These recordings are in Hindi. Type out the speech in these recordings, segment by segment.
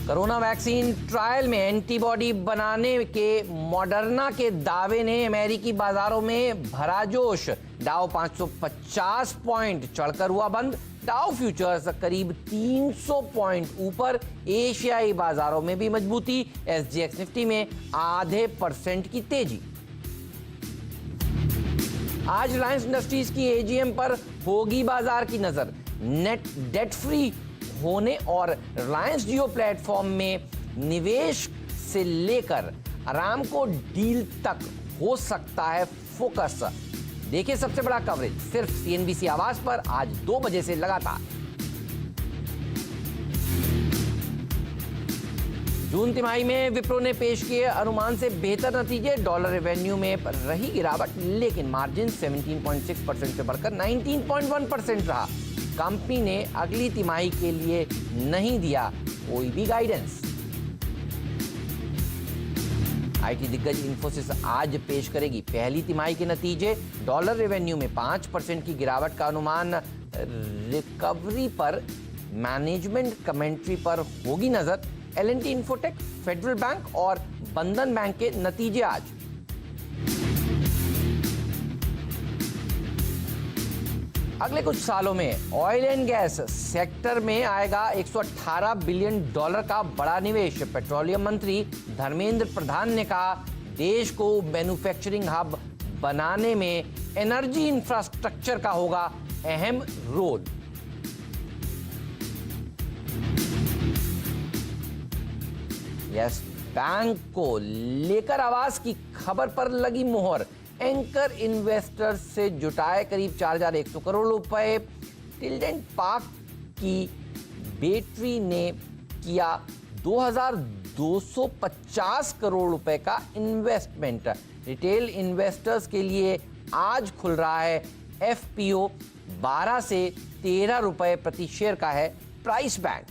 कोरोना वैक्सीन ट्रायल में एंटीबॉडी बनाने के मॉडर्ना के दावे ने अमेरिकी बाजारों में भरा जोश। डाउ 550 पॉइंट चढ़कर हुआ बंद। डाउ फ्यूचर्स करीब 300 पॉइंट ऊपर। एशियाई बाजारों में भी मजबूती। एसजीएक्स निफ्टी में %0.5 की तेजी। आज रिलायंस इंडस्ट्रीज की एजीएम पर होगी बाजार की नजर। नेट डेट फ्री होने और रिलायंस जियो प्लेटफॉर्म में निवेश से लेकर अरामको डील तक हो सकता है फोकस। देखिए सबसे बड़ा कवरेज सिर्फ सीएनबीसी आवाज पर आज 2 बजे से लगातार। जून तिमाही में विप्रो ने पेश किए अनुमान से बेहतर नतीजे। डॉलर रेवेन्यू में रही गिरावट, लेकिन मार्जिन 17.6% से बढ़कर 19.1% रहा। कंपनी ने अगली तिमाही के लिए नहीं दिया कोई भी गाइडेंस। आईटी दिग्गज इन्फोसिस आज पेश करेगी पहली तिमाही के नतीजे। डॉलर रेवेन्यू में 5% की गिरावट का अनुमान। रिकवरी पर मैनेजमेंट कमेंट्री पर होगी नजर। एल&टी इन्फोटेक, फेडरल बैंक और बंधन बैंक के नतीजे आज। अगले कुछ सालों में ऑयल एंड गैस सेक्टर में आएगा $118 बिलियन का बड़ा निवेश। पेट्रोलियम मंत्री धर्मेंद्र प्रधान ने कहा, देश को मैन्युफैक्चरिंग हब बनाने में एनर्जी इंफ्रास्ट्रक्चर का होगा अहम रोल। यस बैंक को लेकर आवाज की खबर पर लगी मोहर। एंकर इन्वेस्टर्स से जुटाए करीब 4,100 करोड़ रुपए। टिल्डेंट पार्क की बैटरी ने किया 2,250 करोड़ रुपए का इन्वेस्टमेंट। रिटेल इन्वेस्टर्स के लिए आज खुल रहा है एफपीओ। 12 से 13 रुपए प्रति शेयर का है प्राइस बैंड।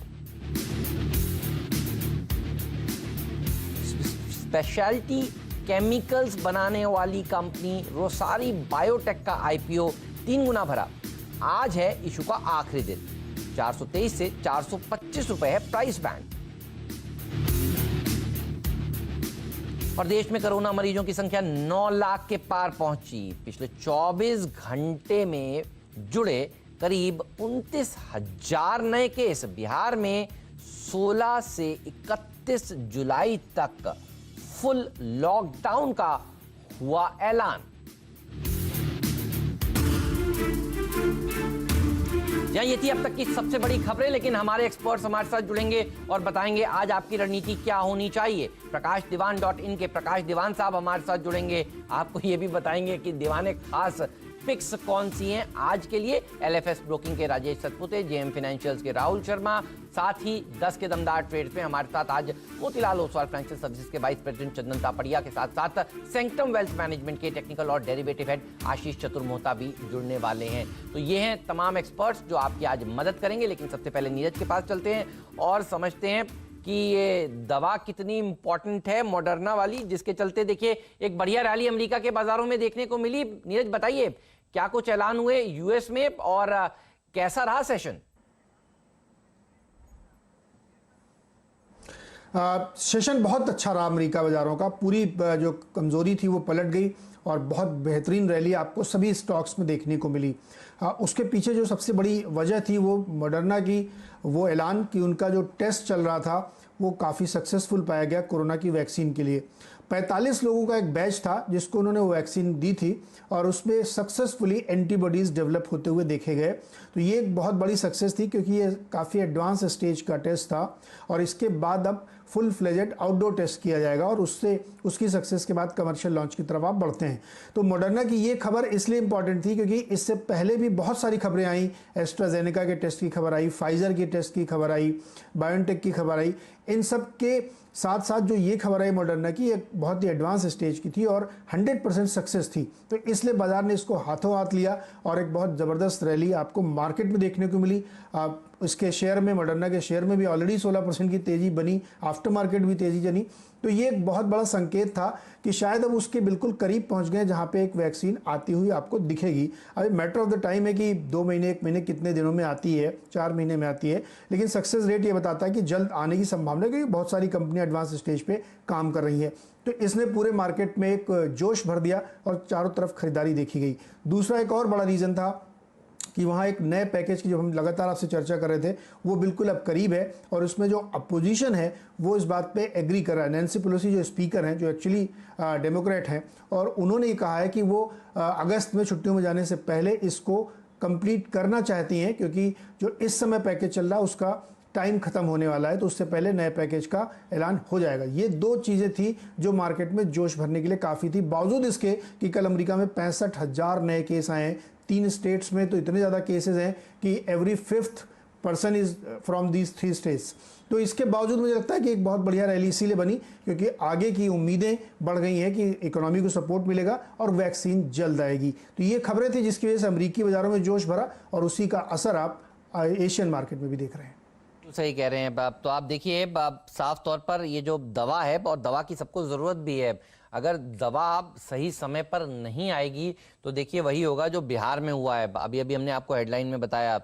स्पेशलिटी केमिकल्स बनाने वाली कंपनी रोसारी बायोटेक का आईपीओ 3 गुना भरा। आज है इशू का आखिरी दिन। 423 से 425 रुपए है प्राइस बैंड। और देश में कोरोना मरीजों की संख्या 9 लाख के पार पहुंची। पिछले 24 घंटे में जुड़े करीब 29,000 नए केस। बिहार में 16 से 31 जुलाई तक फुल लॉकडाउन का हुआ ऐलान। ये थी अब तक की सबसे बड़ी खबरें, लेकिन हमारे एक्सपर्ट्स हमारे साथ जुड़ेंगे और बताएंगे आज आपकी रणनीति क्या होनी चाहिए। प्रकाशदीवान.in के प्रकाश दीवान साहब हमारे साथ जुड़ेंगे। आपको ये भी बताएंगे कि दीवाने खास पिक्स कौन सी हैं आज के लिए। एलएफएस ब्रोकिंग के राजेश सतपुते, जेएम फाइनेंशियल्स के राहुल शर्मा, साथ ही 10 के दमदार ट्रेड्स में हमारे साथ आज मोतीलाल ओसवाल फाइनेंशियल सर्विसेज के वाइस प्रेसिडेंट चंदन तापड़िया के साथ साथ सेंक्टम वेल्थ मैनेजमेंट के टेक्निकल और डेरिवेटिव हेड आशीष चतुर्मोहता भी जुड़ने वाले हैं। तो ये हैं तमाम एक्सपर्ट्स जो आपकी आज मदद करेंगे। लेकिन सबसे पहले नीरज के पास चलते हैं और समझते हैं कि ये दवा कितनी इंपॉर्टेंट है, मॉडर्ना वाली, जिसके चलते देखिए एक बढ़िया रैली अमेरिका के बाजारों में देखने को मिली। नीरज बताइए क्या कुछ ऐलान हुए यूएस में और कैसा रहा सेशन? सेशन बहुत अच्छा रहा अमेरिका बाजारों का। पूरी जो कमजोरी थी वो पलट गई और बहुत बेहतरीन रैली आपको सभी स्टॉक्स में देखने को मिली। उसके पीछे जो सबसे बड़ी वजह थी वो मॉडर्ना की वो ऐलान कि उनका जो टेस्ट चल रहा था वो काफ़ी सक्सेसफुल पाया गया कोरोना की वैक्सीन के लिए। 45 लोगों का एक बैच था जिसको उन्होंने वो वैक्सीन दी थी और उसमें सक्सेसफुली एंटीबॉडीज़ डेवलप होते हुए देखे गए। तो ये एक बहुत बड़ी सक्सेस थी क्योंकि ये काफ़ी एडवांस स्टेज का टेस्ट था और इसके बाद अब फुल फ्लेजेड आउटडोर टेस्ट किया जाएगा और उसकी सक्सेस के बाद कमर्शियल लॉन्च की तरफ आप बढ़ते हैं। तो मॉडर्ना की ये खबर इसलिए इंपॉर्टेंट थी क्योंकि इससे पहले भी बहुत सारी खबरें आई। एस्ट्राजेनेका के टेस्ट की खबर आई, फाइजर के टेस्ट की खबर आई, बायोनटेक की खबर आई। इन सब के साथ साथ जो ये खबर आई मॉडर्ना की एक बहुत ही एडवांस स्टेज की थी और 100% सक्सेस थी। तो इसलिए बाजार ने इसको हाथों हाथ लिया और एक बहुत ज़बरदस्त रैली आपको मार्केट में देखने को मिली। इसके शेयर में, मॉडर्ना के शेयर में भी ऑलरेडी 16% की तेजी बनी, आफ्टर मार्केट भी तेजी जनी। तो ये एक बहुत बड़ा संकेत था कि शायद अब उसके बिल्कुल करीब पहुंच गए जहां पे एक वैक्सीन आती हुई आपको दिखेगी। अभी मैटर ऑफ द टाइम है कि 2 महीने, 1 महीने, कितने दिनों में आती है, 4 महीने में आती है, लेकिन सक्सेस रेट ये बताता है कि जल्द आने की संभावना है, क्योंकि बहुत सारी कंपनियां एडवांस स्टेज पे काम कर रही हैं। तो इसने पूरे मार्केट में एक जोश भर दिया और चारों तरफ खरीदारी देखी गई। दूसरा एक और बड़ा रीज़न था कि वहाँ एक नए पैकेज की जो हम लगातार आपसे चर्चा कर रहे थे वो बिल्कुल अब करीब है, और उसमें जो अपोजिशन है वो इस बात पे एग्री कर रहा है। नैन्सी पेलोसी जो स्पीकर हैं, जो एक्चुअली डेमोक्रेट हैं, और उन्होंने ये कहा है कि वो अगस्त में छुट्टियों में जाने से पहले इसको कंप्लीट करना चाहती हैं, क्योंकि जो इस समय पैकेज चल रहा है उसका टाइम खत्म होने वाला है, तो उससे पहले नए पैकेज का ऐलान हो जाएगा। ये 2 चीज़ें थी जो मार्केट में जोश भरने के लिए काफ़ी थी, बावजूद इसके कि कल अमेरिका में 65,000 नए केस आए हैं। 3 स्टेट्स में तो इतने ज़्यादा केसेस हैं कि every 5th person is from these 3 states. तो इसके बावजूद मुझे लगता है कि एक बहुत बढ़िया रैली इसीलिए बनी क्योंकि आगे की उम्मीदें बढ़ गई हैं कि इकोनॉमी को सपोर्ट मिलेगा और वैक्सीन जल्द आएगी। तो ये खबरें थी जिसकी वजह से अमेरिकी बाज़ारों में जोश भरा, और उसी का असर आप एशियन मार्केट में भी देख रहे हैं। तो सही कह रहे हैं आप। तो आप देखिए साफ तौर पर ये जो दवा है, और दवा की सबको ज़रूरत भी है, अगर दवा आप सही समय पर नहीं आएगी तो देखिए वही होगा जो बिहार में हुआ है। अभी अभी हमने आपको हेडलाइन में बताया,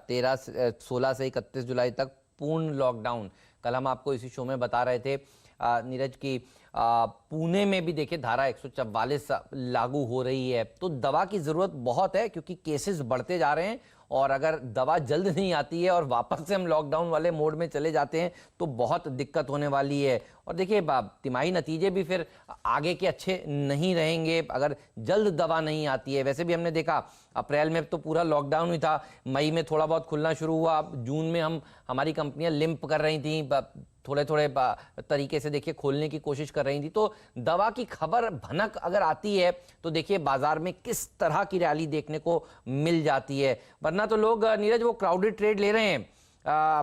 16 से 31 जुलाई तक पूर्ण लॉकडाउन। कल हम आपको इसी शो में बता रहे थे नीरज की पुणे में भी देखिए धारा 144 लागू हो रही है। तो दवा की ज़रूरत बहुत है क्योंकि केसेस बढ़ते जा रहे हैं, और अगर दवा जल्द नहीं आती है और वापस से हम लॉकडाउन वाले मोड में चले जाते हैं तो बहुत दिक्कत होने वाली है। और देखिए तिमाही नतीजे भी फिर आगे के अच्छे नहीं रहेंगे अगर जल्द दवा नहीं आती है। वैसे भी हमने देखा अप्रैल में तो पूरा लॉकडाउन ही था, मई में थोड़ा बहुत खुलना शुरू हुआ, जून में हमारी कंपनियां लिंप कर रही थी, थोड़े थोड़े तरीके से देखिए खोलने की कोशिश कर रही थी। तो दवा की खबर भनक अगर आती है तो देखिए बाजार में किस तरह की रैली देखने को मिल जाती है। वरना तो लोग नीरज वो क्राउडेड ट्रेड ले रहे हैं,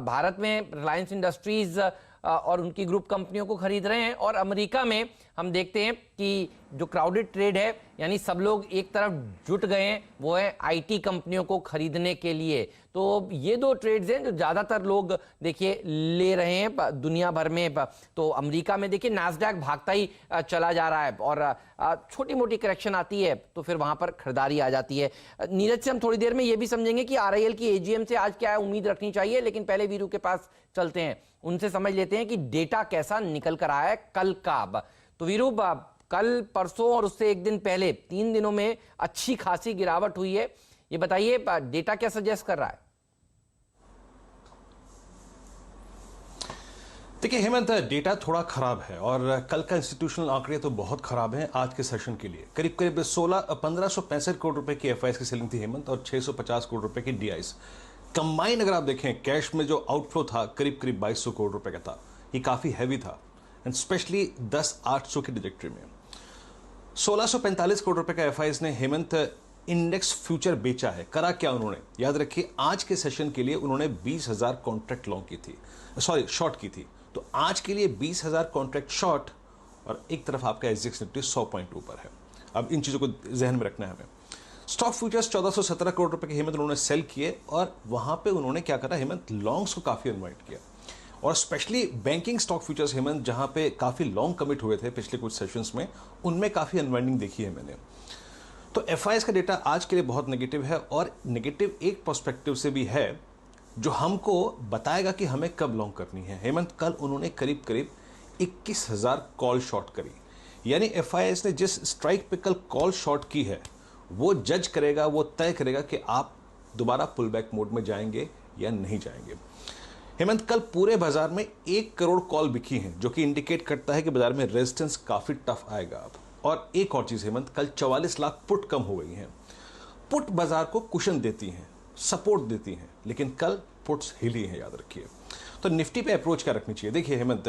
भारत में रिलायंस इंडस्ट्रीज और उनकी ग्रुप कंपनियों को खरीद रहे हैं, और अमेरिका में हम देखते हैं कि जो क्राउडेड ट्रेड है यानी सब लोग एक तरफ जुट गए हैं, वो है आईटी कंपनियों को खरीदने के लिए। तो ये 2 ट्रेड्स हैं जो ज़्यादातर लोग देखिए ले रहे हैं दुनिया भर में। तो अमेरिका में देखिए नास्डैक भागता ही चला जा रहा है, और छोटी मोटी करेक्शन आती है तो फिर वहां पर खरीदारी आ जाती है। नीरज से हम थोड़ी देर में ये भी समझेंगे कि आरआईएल की एजीएम से आज क्या उम्मीद रखनी चाहिए, लेकिन पहले वीरू के पास चलते हैं, उनसे समझ लेते हैं कि डेटा कैसा निकल कर आया है कल का। तो वीरू, कल, परसों और उससे एक दिन पहले 3 दिनों में अच्छी खासी गिरावट हुई है, ये बताइए डेटा क्या सजेस्ट कर रहा है? देखिए हेमंत, डेटा थोड़ा खराब है और कल का इंस्टीट्यूशनल आंकड़े तो बहुत खराब हैं आज के सेशन के लिए। करीब करीब 1565 करोड़ रुपए की एफआईएस की सेलिंग थी हेमंत, और 650 करोड़ रुपए की डीआईएस। कंबाइन अगर आप देखें कैश में जो आउटफ्लो था करीब करीब 2200 करोड़ रुपए का था, ये काफी हैवी था, एंड स्पेशली 10-800 की डिजिट्री में। 1645 करोड़ रुपए का एफआईएस ने हेमंत इंडेक्स फ्यूचर बेचा है। करा क्या उन्होंने, याद रखिए आज के सेशन के लिए उन्होंने 20,000 कॉन्ट्रैक्ट लॉन्ग की थी, शॉर्ट की थी। तो आज के लिए 20,000 कॉन्ट्रैक्ट शॉर्ट, और एक तरफ आपका एसजीएक्स निफ्टी 100 पॉइंट ऊपर है। अब इन चीजों को जहन में रखना है हमें। स्टॉक फ्यूचर्स 1417 करोड़ रुपए के हेमंत उन्होंने सेल किए, और वहां पे उन्होंने क्या करा हेमंत, लॉन्ग्स को काफी अनवाइंड किया, और specially banking stock futures Hemant जहां पे काफी लॉन्ग कमिट हुए थे पिछले कुछ सेशंस में, उनमें काफी अनवाइंडिंग देखी है मैंने। तो एफआईएस का डेटा आज के लिए बहुत नेगेटिव है, और नेगेटिव एक पर्सपेक्टिव से भी है जो हमको बताएगा कि हमें कब लॉन्ग करनी है। हेमंत कल उन्होंने करीब करीब 21,000 कॉल शॉर्ट करी, यानी एफआईएस ने जिस स्ट्राइक पे कल कॉल शॉर्ट की है वो जज करेगा, वो तय करेगा कि आप दोबारा पुल बैक मोड में जाएंगे या नहीं जाएंगे। हेमंत कल पूरे बाजार में 1 करोड़ कॉल बिकी हैं, जो कि इंडिकेट करता है कि बाजार में रेजिस्टेंस काफी टफ आएगा अब। और एक और चीज हेमंत, कल 44 लाख पुट कम हो गई हैं। पुट बाजार को कुशन देती हैं, सपोर्ट देती हैं, लेकिन कल पुट्स हिली हैं, याद रखिए। तो निफ्टी पे अप्रोच क्या रखनी चाहिए? देखिए हेमंत,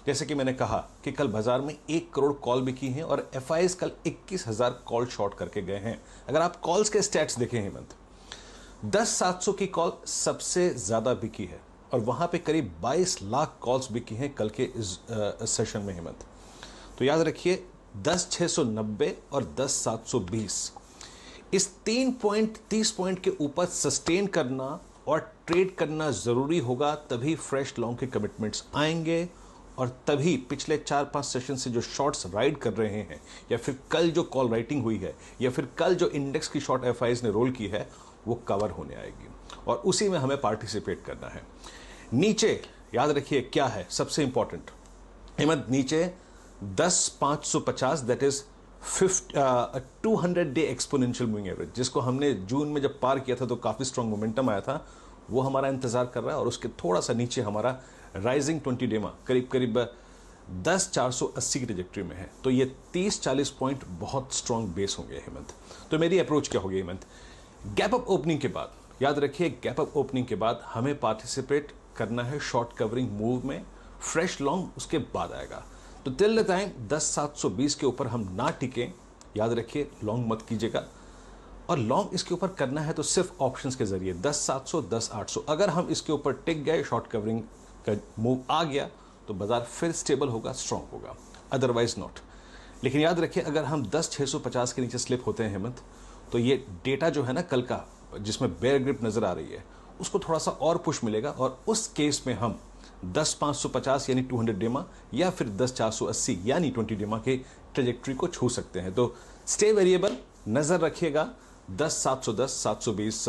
जैसे कि मैंने कहा कि कल बाजार में 1 करोड़ कॉल बिकी हैं, और एफआईएस कल 21,000 कॉल शॉर्ट करके गए हैं। अगर आप कॉल्स के स्टैट्स देखें हेमंत, 10,700 की कॉल सबसे ज्यादा बिकी है, और वहां पे करीब 22 लाख कॉल्स बिकी हैं कल के इस सेशन में हेमंत। तो याद रखिए 10,690 और 10,720, इस 3 पॉइंट 30 पॉइंट के ऊपर सस्टेन करना और ट्रेड करना ज़रूरी होगा, तभी फ्रेश लॉन्ग के कमिटमेंट्स आएंगे और तभी पिछले 4-5 सेशन से जो शॉर्ट्स राइड कर रहे हैं, या फिर कल जो कॉल राइटिंग हुई है, या फिर कल जो इंडेक्स की शॉर्ट एफआईज ने रोल की है, वो कवर होने आएगी और उसी में हमें पार्टिसिपेट करना है। नीचे याद रखिए क्या है सबसे इंपॉर्टेंट, हेमंत, नीचे 10,550 that is 200 day exponential moving average, जिसको हमने जून में जब पार किया था तो काफ़ी स्ट्रॉन्ग मोमेंटम आया था, वो हमारा इंतजार कर रहा है। और उसके थोड़ा सा नीचे हमारा राइजिंग 20 डे में करीब 10,480 की ट्रैजेक्टरी में है। तो ये 30-40 पॉइंट बहुत स्ट्रॉन्ग बेस होंगे हेमंत। तो मेरी अप्रोच क्या होगी हेमंत, गैप अप ओपनिंग के बाद, याद रखिए गैप अप ओपनिंग के बाद हमें पार्टिसिपेट करना है शॉर्ट कवरिंग मूव में, फ्रेश लॉन्ग उसके बाद आएगा। तो टिल द टाइम 10,720 के ऊपर हम ना टिकें, याद रखिए लॉन्ग मत कीजिएगा। और लॉन्ग इसके ऊपर करना है तो सिर्फ ऑप्शंस के जरिए 10,700 10,800, अगर हम इसके ऊपर टिक गए, शॉर्ट कवरिंग का मूव आ गया तो बाजार फिर स्टेबल होगा, स्ट्रांग होगा, अदरवाइज नॉट। लेकिन याद रखिए अगर हम 10,650 के नीचे स्लिप होते हैं हेमंत, तो ये डेटा जो है ना कल का, जिसमें बेयर ग्रिप नजर आ रही है, उसको थोड़ा सा और पुश मिलेगा और उस केस में हम 10,550 यानी 200 डेमा या फिर 10,480 यानी 20 डेमा के ट्रेजेक्ट्री को छू सकते हैं। तो स्टे वेरिएबल, नजर रखिएगा 10,710 720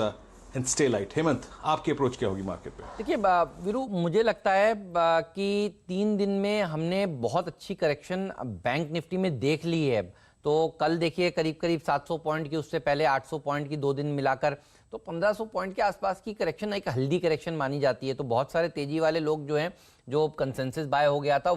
एंड स्टे लाइट। हेमंत, आपकी अप्रोच क्या होगी मार्केट पे? देखिए वीरू, मुझे लगता है कि 3 दिन में हमने बहुत अच्छी करेक्शन बैंक निफ्टी में देख ली है। तो कल देखिए करीब 700 पॉइंट की, उससे पहले 800 पॉइंट की, 2 दिन मिलाकर तो 1500 पॉइंट के आसपास की करेक्शन एक हल्दी करेक्शन मानी जाती है। तो बहुत सारे तेजी वाले लोग जो हैं, जो कंसेंसस बाय हो गया था